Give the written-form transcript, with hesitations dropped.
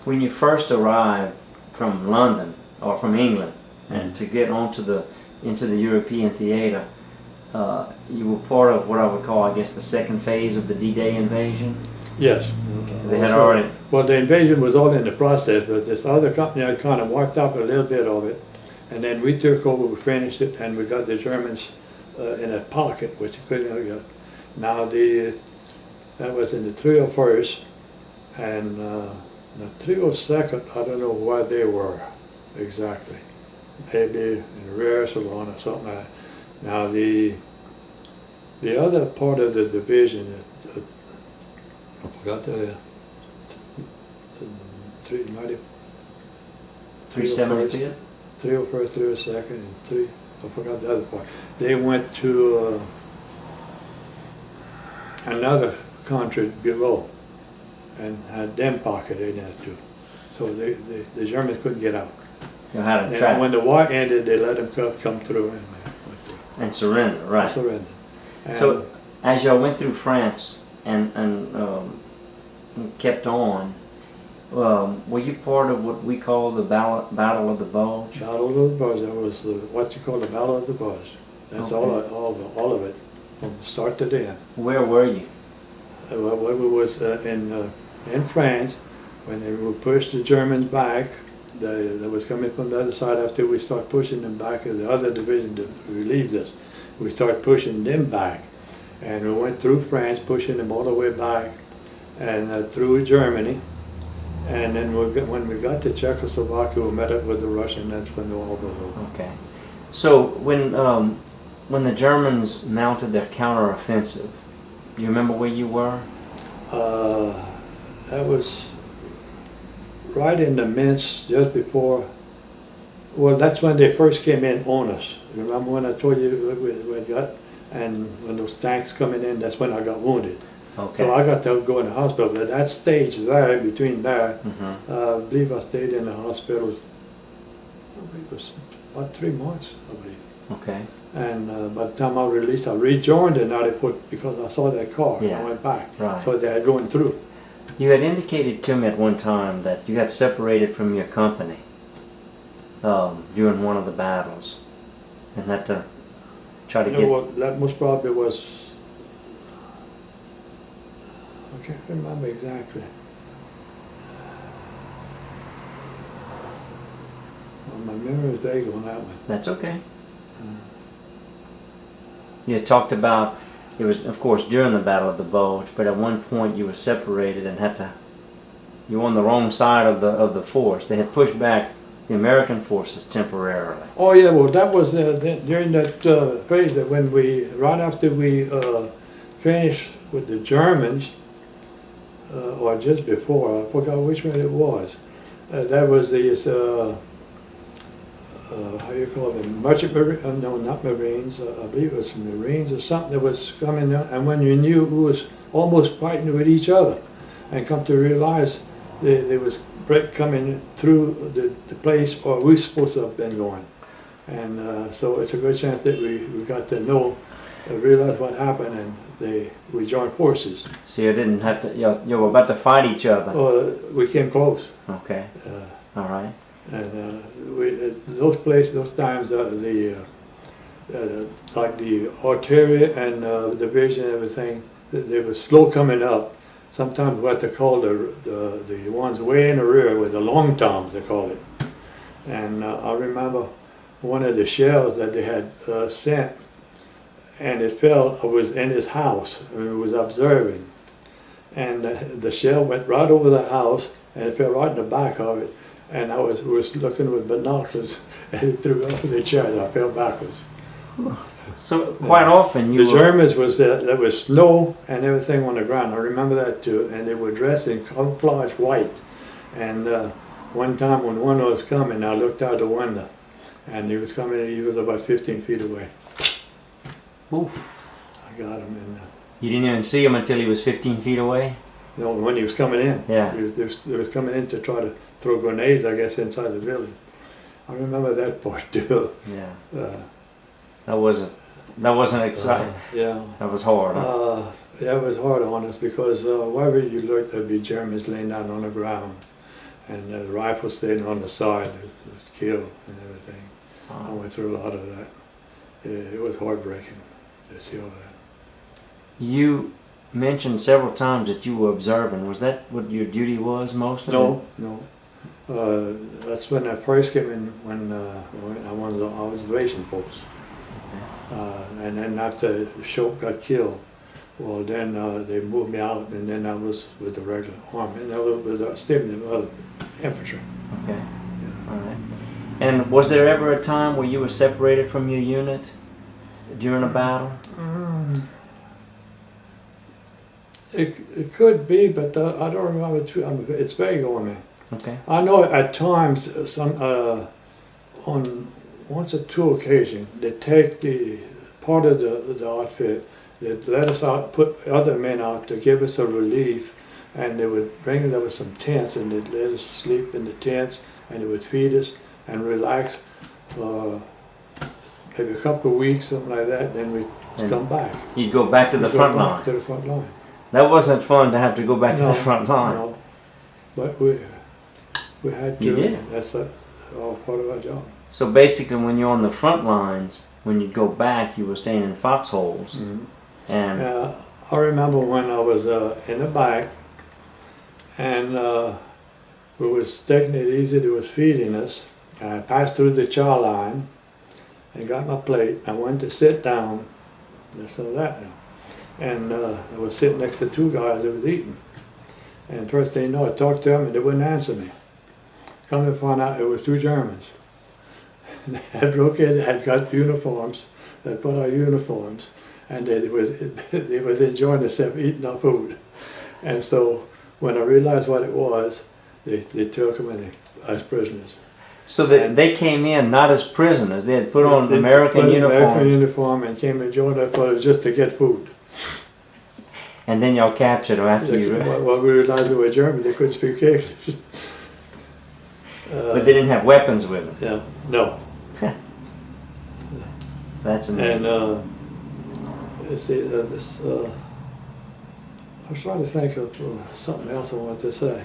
When you first arrived from London or from England and to get into the European theater, you were part of what I would call, I guess, the second phase of the D-Day invasion? Yes. Okay. They had already... Well, the invasion was all in the process, but this other company had kind of wiped out a little bit of it. And then we took over, we finished it, and we got the Germans in a pocket, which you couldn't get. Now, that was in the 301st, and the 302nd, I don't know where they were exactly. Maybe in the rear salon or something like that. Now, the other part of the division, I forgot the 395th? 375th? 301st, 302nd, and I forgot the other part. They went to another country below and had them pocketed in that too. So the Germans couldn't get out. You had a trap. When the war ended, they let them come through and went through. And surrender, right. Surrender. And so as y'all went through France and kept on, were you part of what we call the Battle of the Bulge? Battle of the Bulge, that was what you call the Battle of the Bulge. That's Okay. all of it, from the start to the end. Where were you? Well, we was in France when they would push the Germans back. That was coming from the other side after we start pushing them back. The other division that relieved us, we started pushing them back, and we went through France, pushing them all the way back, and through Germany. And then when we got to Czechoslovakia, we met up with the Russians. That's when the war was over. Okay. So when the Germans mounted their counteroffensive, do you remember where you were? That was right in the midst, just before. Well, that's when they first came in on us. Remember when I told you we got, and when those tanks coming in, that's when I got wounded. Okay. So I got to go in the hospital. But that stage there, between there, Mm-hmm. I believe I stayed in the hospital. I believe it was about 3 months, I believe. Okay. And by the time I released, I rejoined the 94th because I saw that car. Yeah. I went back. Right. So they had going through. You had indicated to me at one time that you got separated from your company during one of the battles, and had to try to get... Well, that most probably was, I can't remember exactly. Well, my memory is vague on that one. That's okay. You had talked about, it was of course during the Battle of the Bulge, but at one point you were separated and had to, you were on the wrong side of the force. They had pushed back the American forces temporarily. Oh yeah, well that was during that phase that when right after we finished with the Germans, or just before, I forgot which one it was. That was these, how you call them, merchant marines, no, not marines, I believe it was marines or something that was coming out, and when you knew who was almost fighting with each other, and come to realize there was coming through the place where we supposed to have been going. And so it's a good chance that we got to know, realize what happened, and we joined forces. So you didn't have to, you were about to fight each other. We came close. Okay. All right. And those places, those times, like the artillery and division and everything, they were slow coming up. Sometimes what they call the ones way in the rear with the long toms, they call it. And I remember one of the shells that they had sent, and it fell. I was in his house, and I was observing, and the shell went right over the house, and it fell right in the back of it. And I was looking with binoculars, and it threw me off of the chair, and I fell backwards. So quite often the Germans was there was snow and everything on the ground. I remember that too, and they were dressed in camouflage white. And one time when one was coming, I looked out the window, and he was coming. He was about 15 feet away. Oof. I got him in. You didn't even see him until he was 15 feet away? No, when he was coming in. Yeah. He was coming in to try to throw grenades, I guess, inside the building. I remember that part too. Yeah. That wasn't exciting. Yeah. That was hard. Huh? Yeah, it was hard on us because wherever you looked, there'd be Germans laying down on the ground. and the rifle stayed on the side, it was killed and everything. I went through a lot of that. It was heartbreaking to see all that. You mentioned several times that you were observing. Was that what your duty was mostly? No. That's when I first came in, when I was on the observation post. And then after Shope got killed, well then they moved me out, and then I was with the regular army, and I was still in the infantry. Okay. Yeah. All right. And was there ever a time where you were separated from your unit during a battle? It could be, but I don't remember. It's vague on me. Okay. I know at times, on once or two occasions, they take the part of the outfit, they let us out, put other men out to give us a relief, and they would bring, there was some tents, and they'd let us sleep in the tents, and they would feed us and relax maybe a couple of weeks, something like that, then we'd come back. You'd go back to the front line. To the front line. That wasn't fun to have to go back to the front line. No, but we had to. You did. That's all part of our job. So basically, when you're on the front lines, when you go back, you were staying in foxholes. Mm-hmm. And I remember when I was in the back, and we was taking it easy. They was feeding us. I passed through the chow line and got my plate. I went to sit down. This and that. And I was sitting next to two guys that was eating. And first thing you know, I talked to them and they wouldn't answer me. Come to find out it was two Germans. They had broke in, had got uniforms, they put our uniforms, and they was enjoying themselves eating our food. And so when I realized what it was, they took them as prisoners. So they came in not as prisoners, they had put on American uniforms. American uniform and came and joined us for just to get food. And then y'all captured them after you... Well, we realized they were German, they couldn't speak English. But they didn't have weapons with them? Yeah, no. That's amazing. And let's see, I was trying to think of something else I wanted to say.